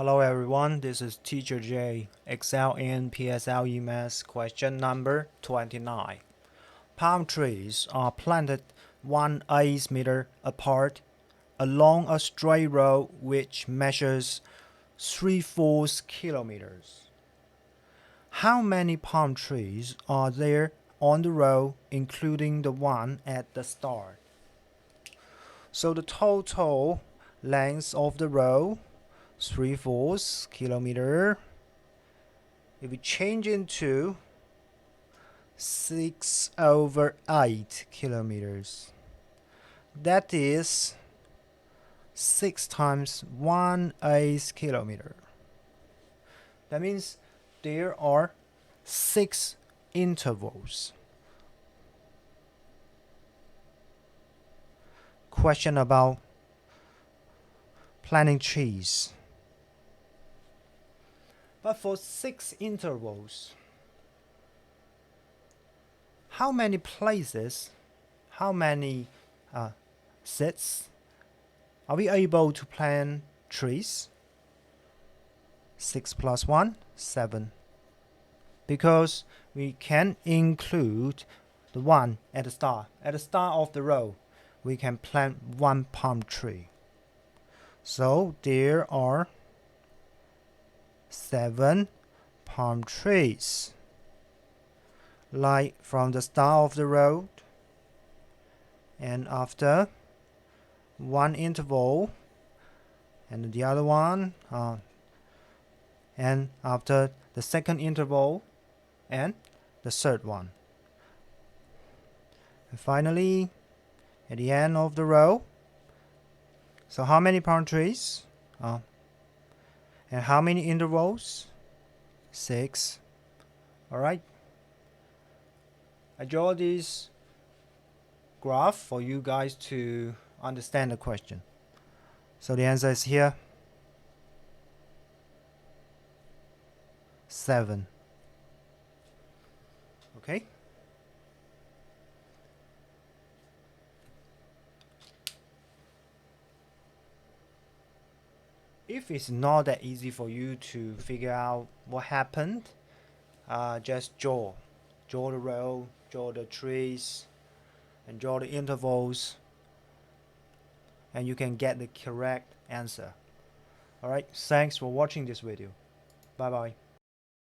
Hello everyone, this is Teacher J. Excel in PSLE Math question number 29. Palm trees are planted 1/8 meter apart along a straight road which measures 3/4 kilometers. How many palm trees are there on the road, including the one at the start? So the total length of the road, 3/4 kilometer. If we change into 6/8 kilometers, that is 6 times 1/8 kilometer. That means there are 6 intervals. Question about planting trees. But for 6 intervals, how many places, how many sets are we able to plant trees? 6 plus 1, 7. Because we can include the one at the start. At the start of the row, we can plant 1 palm tree. So there are 7 palm trees. Like from the start of the road, and after 1 interval, and the other one, and after the second interval, and the third one. And finally, at the end of the row. So how many palm trees? And how many intervals? 6. Alright. I draw this graph for you guys to understand the question. So the answer is here. 7. Okay. If it's not that easy for you to figure out what happened, just draw the row, draw the trees, and draw the intervals, and you can get the correct answer. Alright, thanks for watching this video. Bye bye.